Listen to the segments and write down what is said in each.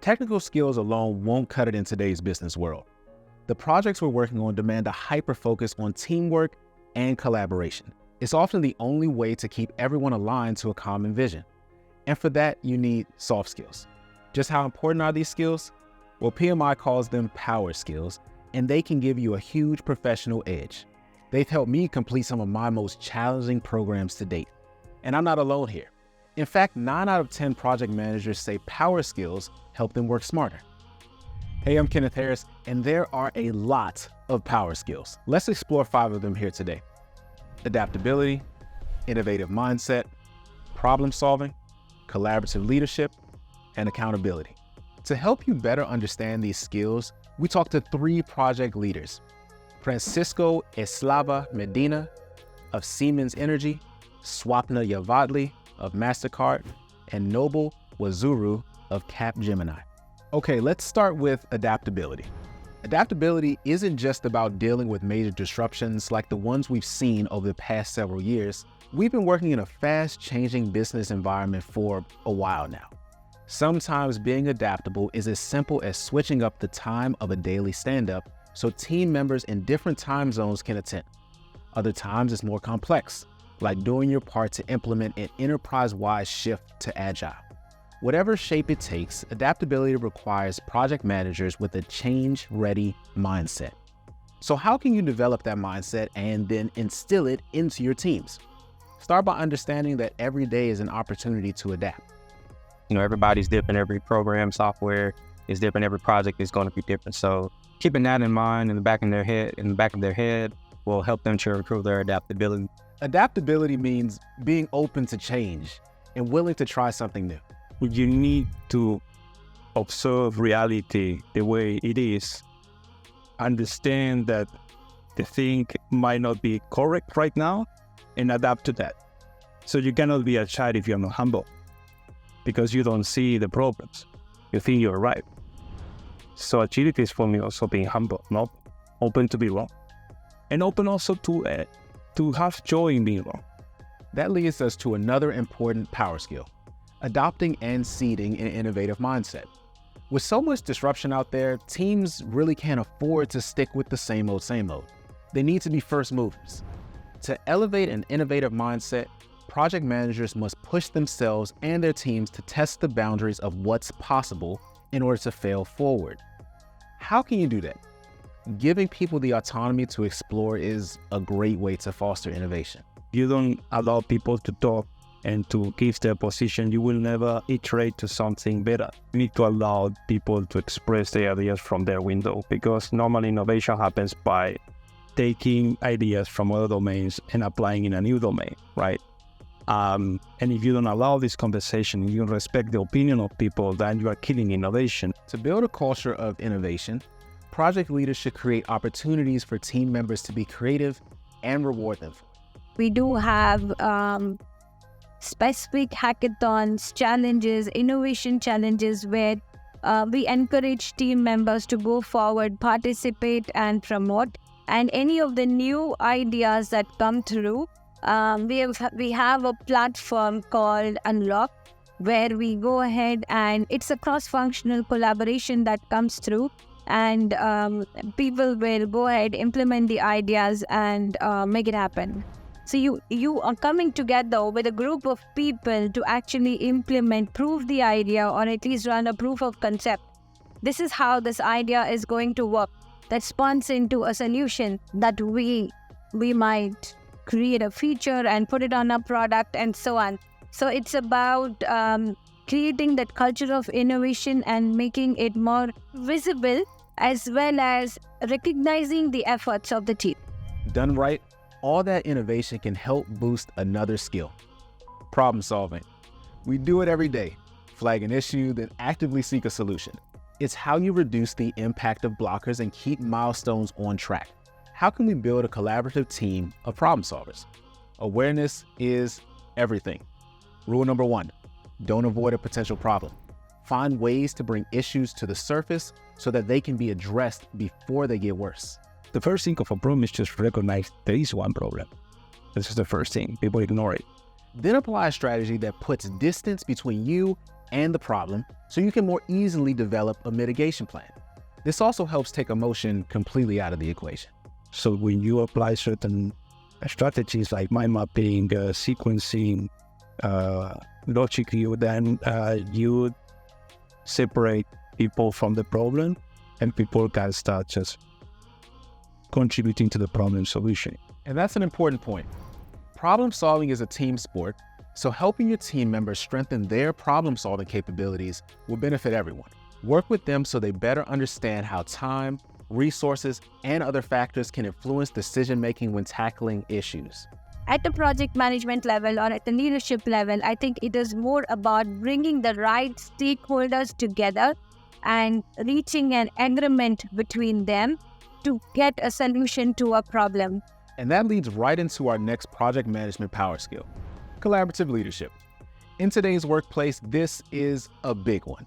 Technical skills alone won't cut it in today's business world. The projects we're working on demand a hyper-focus on teamwork and collaboration. It's often the only way to keep everyone aligned to a common vision. And for that, you need soft skills. Just how important are these skills? Well, PMI calls them power skills, and they can give you a huge professional edge. They've helped me complete some of my most challenging programs to date. And I'm not alone here. In fact, 9 out of 10 project managers say power skills help them work smarter. Hey, I'm Kenneth Harris, and there are a lot of power skills. Let's explore 5 of them here today. Adaptability, innovative mindset, problem solving, collaborative leadership, and accountability. To help you better understand these skills, we talked to 3 project leaders: Francisco Eslava Medina of Siemens Energy, Swapna Yavadli of MasterCard, and Noble Wazuru of Capgemini. Okay, let's start with adaptability. Adaptability isn't just about dealing with major disruptions like the ones we've seen over the past several years. We've been working in a fast-changing business environment for a while now. Sometimes being adaptable is as simple as switching up the time of a daily stand-up so team members in different time zones can attend. Other times it's more complex, like doing your part to implement an enterprise-wide shift to agile. Whatever shape it takes, adaptability requires project managers with a change-ready mindset. So how can you develop that mindset and then instill it into your teams? Start by understanding that every day is an opportunity to adapt. Everybody's different. Every program software is different. Every project is going to be different. So keeping that in mind in the back of their head will help them to improve their adaptability. Adaptability means being open to change and willing to try something new. You need to observe reality the way it is. Understand that the thing might not be correct right now and adapt to that. So you cannot be a child if you're not humble, because you don't see the problems. You think you're right. So agility is for me also being humble, not open to be wrong, and open also to have joy in being wrong. That leads us to another important power skill: adopting and seeding an innovative mindset. With so much disruption out there, teams really can't afford to stick with the same old. They need to be first movers. To elevate an innovative mindset, project managers must push themselves and their teams to test the boundaries of what's possible in order to fail forward. How can you do that? Giving people the autonomy to explore is a great way to foster innovation. You don't allow people to talk and to give their position, you will never iterate to something better. You need to allow people to express their ideas from their window, because normally innovation happens by taking ideas from other domains and applying in a new domain, right? And if you don't allow this conversation, you don't respect the opinion of people, then you are killing innovation. To build a culture of innovation, project leaders should create opportunities for team members to be creative and reward them. We do have specific hackathons, challenges, innovation challenges where we encourage team members to go forward, participate and promote. And any of the new ideas that come through, we have a platform called Unlock, where we go ahead and it's a cross-functional collaboration that comes through, and people will go ahead, implement the ideas and make it happen. So you are coming together with a group of people to actually implement, prove the idea, or at least run a proof of concept. This is how this idea is going to work. That spawns into a solution that we might create a feature and put it on a product and so on. So it's about creating that culture of innovation and making it more visible, as well as recognizing the efforts of the team. Done right, all that innovation can help boost another skill: problem solving. We do it every day: flag an issue, then actively seek a solution. It's how you reduce the impact of blockers and keep milestones on track. How can we build a collaborative team of problem solvers? Awareness is everything. Rule number 1, don't avoid a potential problem. Find ways to bring issues to the surface so that they can be addressed before they get worse. The first thing of a problem is just recognize there is one problem. This is the first thing. People ignore it. Then apply a strategy that puts distance between you and the problem so you can more easily develop a mitigation plan. This also helps take emotion completely out of the equation. So when you apply certain strategies like mind mapping, sequencing, logically, then you separate people from the problem, and people can start just contributing to the problem solution. And that's an important point. Problem solving is a team sport, so helping your team members strengthen their problem solving capabilities will benefit everyone. Work with them so they better understand how time, resources, and other factors can influence decision making when tackling issues. At the project management level or at the leadership level, I think it is more about bringing the right stakeholders together and reaching an agreement between them to get a solution to a problem. And that leads right into our next project management power skill, collaborative leadership. In today's workplace, this is a big one.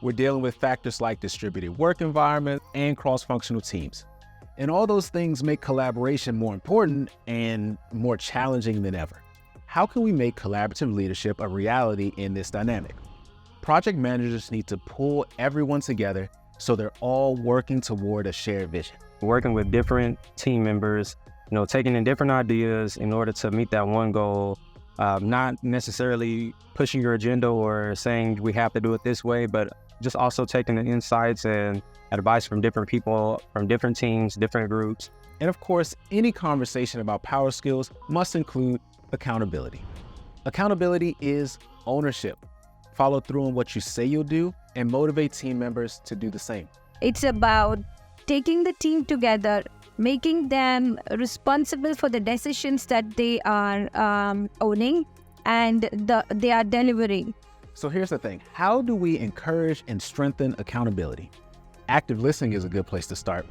We're dealing with factors like distributed work environment and cross-functional teams. And all those things make collaboration more important and more challenging than ever. How can we make collaborative leadership a reality in this dynamic? Project managers need to pull everyone together so they're all working toward a shared vision. Working with different team members, taking in different ideas in order to meet that one goal, not necessarily pushing your agenda or saying we have to do it this way, but just also taking the insights and advice from different people, from different teams, different groups. And of course, any conversation about power skills must include accountability. Accountability is ownership. Follow through on what you say you'll do and motivate team members to do the same. It's about taking the team together, making them responsible for the decisions that they are owning and they are delivering. So here's the thing. How do we encourage and strengthen accountability? Active listening is a good place to start.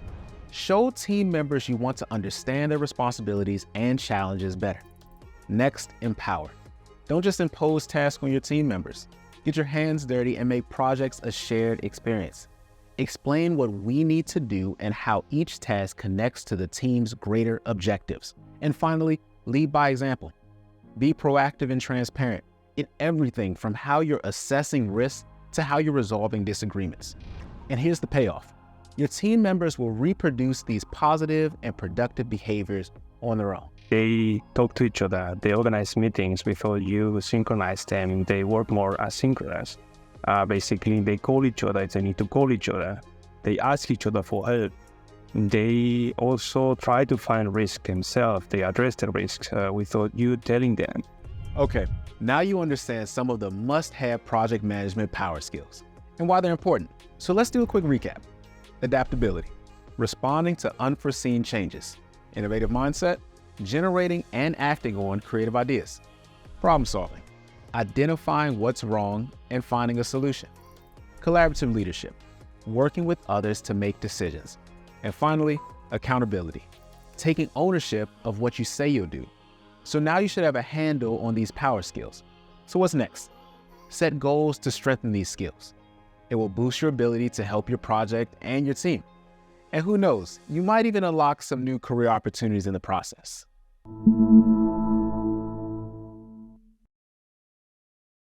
Show team members you want to understand their responsibilities and challenges better. Next, empower. Don't just impose tasks on your team members. Get your hands dirty and make projects a shared experience. Explain what we need to do and how each task connects to the team's greater objectives. And finally, lead by example. Be proactive and transparent in everything from how you're assessing risks to how you're resolving disagreements. And here's the payoff. Your team members will reproduce these positive and productive behaviors on their own. They talk to each other, they organize meetings before you synchronize them, they work more asynchronous. Basically, they call each other if they need to call each other. They ask each other for help. They also try to find risk themselves. They address the risks without you telling them. Okay, now you understand some of the must-have project management power skills and why they're important. So let's do a quick recap. Adaptability, responding to unforeseen changes. Innovative mindset, generating and acting on creative ideas. Problem solving, identifying what's wrong and finding a solution. Collaborative leadership, working with others to make decisions. And finally, accountability, taking ownership of what you say you'll do. So now you should have a handle on these power skills. So what's next? Set goals to strengthen these skills. It will boost your ability to help your project and your team. And who knows, you might even unlock some new career opportunities in the process.